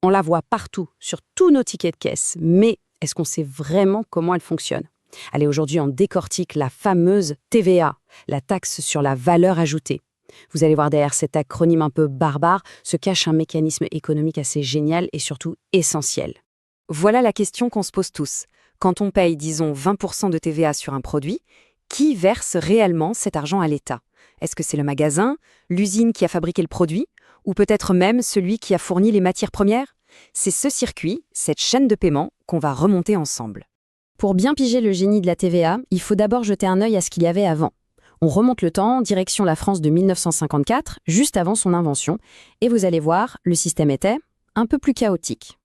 On la voit partout, sur tous nos tickets de caisse. Mais est-ce qu'on sait vraiment comment elle fonctionne? Allez, aujourd'hui, on décortique la fameuse TVA, la taxe sur la valeur ajoutée. Vous allez voir derrière cet acronyme un peu barbare se cache un mécanisme économique assez génial et surtout essentiel. Voilà la question qu'on se pose tous. Quand on paye, disons, 20% de TVA sur un produit, qui verse réellement cet argent à l'État? Est-ce que c'est le magasin, l'usine qui a fabriqué le produit, ou peut-être même celui qui a fourni les matières premières? C'est ce circuit, cette chaîne de paiement, qu'on va remonter ensemble. Pour bien piger le génie de la TVA, il faut d'abord jeter un œil à ce qu'il y avait avant. On remonte le temps, direction la France de 1954, juste avant son invention, et vous allez voir, le système était un peu plus chaotique.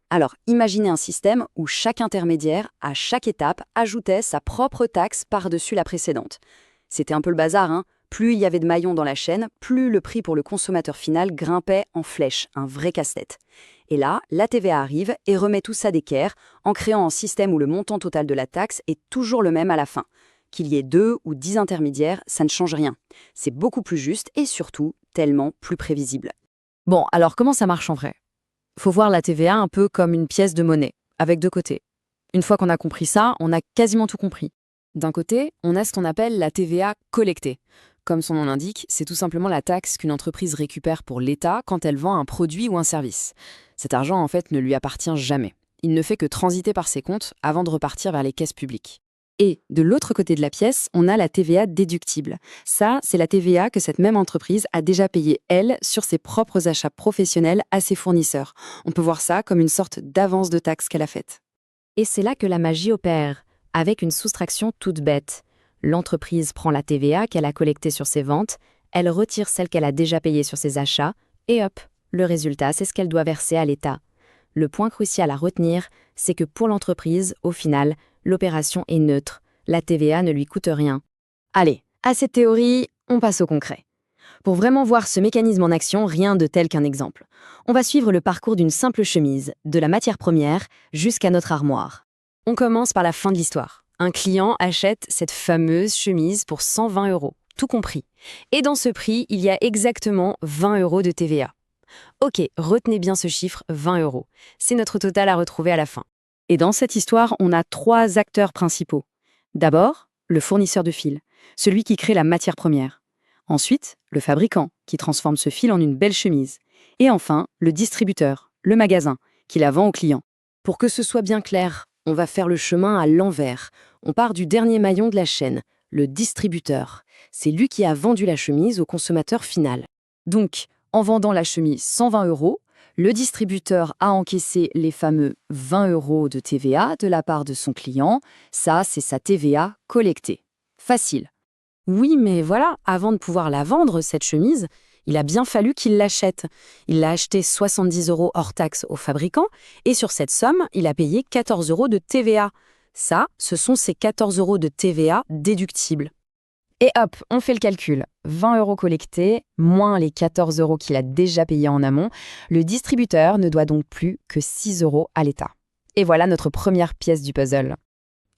Alors, imaginez un système où chaque intermédiaire, à chaque étape, ajoutait sa propre taxe par-dessus la précédente. C'était un peu le bazar, hein. Plus il y avait de maillons dans la chaîne, plus le prix pour le consommateur final grimpait en flèche, un vrai casse-tête. Et là, la TVA arrive et remet tout ça d'équerre en créant un système où le montant total de la taxe est toujours le même à la fin. Qu'il y ait 2 ou 10 intermédiaires, ça ne change rien. C'est beaucoup plus juste et surtout tellement plus prévisible. Bon, alors comment ça marche en vrai? Faut voir la TVA un peu comme une pièce de monnaie, avec deux côtés. Une fois qu'on a compris ça, on a quasiment tout compris. D'un côté, on a ce qu'on appelle la TVA collectée. Comme son nom l'indique, c'est tout simplement la taxe qu'une entreprise récupère pour l'État quand elle vend un produit ou un service. Cet argent, en fait, ne lui appartient jamais. Il ne fait que transiter par ses comptes avant de repartir vers les caisses publiques. Et de l'autre côté de la pièce, on a la TVA déductible. Ça, c'est la TVA que cette même entreprise a déjà payée, elle, sur ses propres achats professionnels à ses fournisseurs. On peut voir ça comme une sorte d'avance de taxe qu'elle a faite. Et c'est là que la magie opère, avec une soustraction toute bête. L'entreprise prend la TVA qu'elle a collectée sur ses ventes, elle retire celle qu'elle a déjà payée sur ses achats, et hop, le résultat, c'est ce qu'elle doit verser à l'État. Le point crucial à retenir, c'est que pour l'entreprise, au final, l'opération est neutre. La TVA ne lui coûte rien. Allez, à cette théorie, on passe au concret. Pour vraiment voir ce mécanisme en action, rien de tel qu'un exemple. On va suivre le parcours d'une simple chemise, de la matière première jusqu'à notre armoire. On commence par la fin de l'histoire. Un client achète cette fameuse chemise pour 120 €, tout compris. Et dans ce prix, il y a exactement 20 € de TVA. Ok, retenez bien ce chiffre, 20 €. C'est notre total à retrouver à la fin. Et dans cette histoire, on a 3 acteurs principaux. D'abord, le fournisseur de fil, celui qui crée la matière première. Ensuite, le fabricant, qui transforme ce fil en une belle chemise. Et enfin, le distributeur, le magasin, qui la vend au client. Pour que ce soit bien clair, on va faire le chemin à l'envers. On part du dernier maillon de la chaîne, le distributeur. C'est lui qui a vendu la chemise au consommateur final. Donc, en vendant la chemise 120 €, le distributeur a encaissé les fameux 20 € de TVA de la part de son client. Ça, c'est sa TVA collectée. Facile. Oui, mais voilà, avant de pouvoir la vendre, cette chemise, il a bien fallu qu'il l'achète. Il l'a achetée 70 € hors taxe au fabricant et sur cette somme, il a payé 14 € de TVA. Ça, ce sont ces 14 € de TVA déductibles. Et hop, on fait le calcul. 20 € collectés, moins les 14 € qu'il a déjà payés en amont, le distributeur ne doit donc plus que 6 € à l'État. Et voilà notre première pièce du puzzle.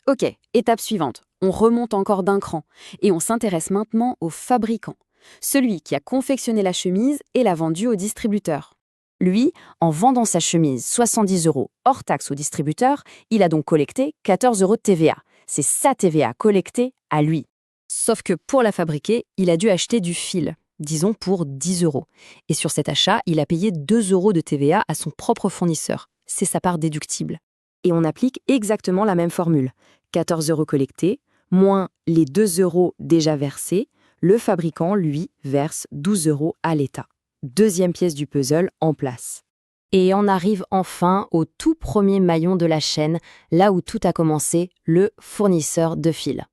Ok, étape suivante. On remonte encore d'un cran et on s'intéresse maintenant au fabricant, celui qui a confectionné la chemise et l'a vendue au distributeur. Lui, en vendant sa chemise 70 € hors taxe au distributeur, il a donc collecté 14 € de TVA. C'est sa TVA collectée à lui. Sauf que pour la fabriquer, il a dû acheter du fil, disons pour 10 €. Et sur cet achat, il a payé 2 € de TVA à son propre fournisseur. C'est sa part déductible. Et on applique exactement la même formule. 14 € collectés, moins les 2 € déjà versés, le fabricant, lui, verse 12 € à l'État. Deuxième pièce du puzzle en place. Et on arrive enfin au tout premier maillon de la chaîne, là où tout a commencé, le fournisseur de fil.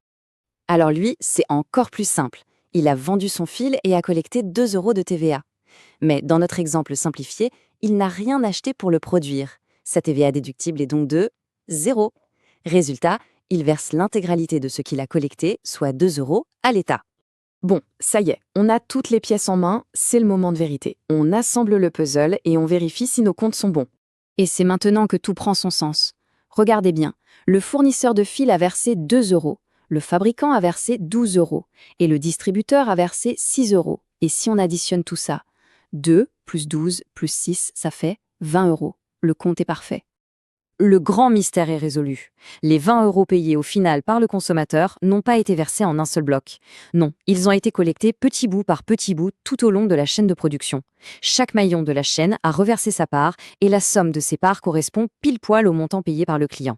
Alors lui, c'est encore plus simple. Il a vendu son fil et a collecté 2 € de TVA. Mais dans notre exemple simplifié, il n'a rien acheté pour le produire. Sa TVA déductible est donc de 0. Résultat, il verse l'intégralité de ce qu'il a collecté, soit 2 € à l'État. Bon, ça y est, on a toutes les pièces en main, c'est le moment de vérité. On assemble le puzzle et on vérifie si nos comptes sont bons. Et c'est maintenant que tout prend son sens. Regardez bien, le fournisseur de fil a versé 2 €, le fabricant a versé 12 € et le distributeur a versé 6 €. Et si on additionne tout ça, 2 plus 12 plus 6, ça fait 20 €. Le compte est parfait. Le grand mystère est résolu. Les 20 € payés au final par le consommateur n'ont pas été versés en un seul bloc. Non, ils ont été collectés petit bout par petit bout tout au long de la chaîne de production. Chaque maillon de la chaîne a reversé sa part et la somme de ces parts correspond pile poil au montant payé par le client.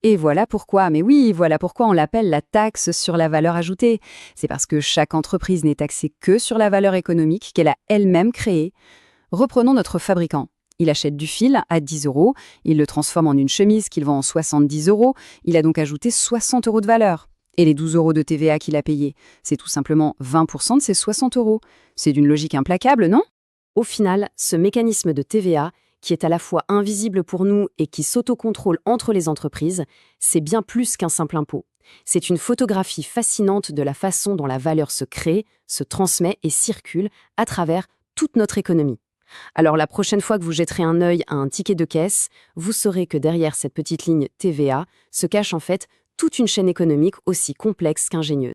Et voilà pourquoi, mais oui, voilà pourquoi on l'appelle la taxe sur la valeur ajoutée. C'est parce que chaque entreprise n'est taxée que sur la valeur économique qu'elle a elle-même créée. Reprenons notre fabricant. Il achète du fil à 10 €, il le transforme en une chemise qu'il vend en 70 €, il a donc ajouté 60 € de valeur. Et les 12 € de TVA qu'il a payés, c'est tout simplement 20% de ces 60 €. C'est d'une logique implacable, non? Au final, ce mécanisme de TVA, qui est à la fois invisible pour nous et qui s'autocontrôle entre les entreprises, c'est bien plus qu'un simple impôt. C'est une photographie fascinante de la façon dont la valeur se crée, se transmet et circule à travers toute notre économie. Alors la prochaine fois que vous jetterez un œil à un ticket de caisse, vous saurez que derrière cette petite ligne TVA se cache en fait toute une chaîne économique aussi complexe qu'ingénieuse.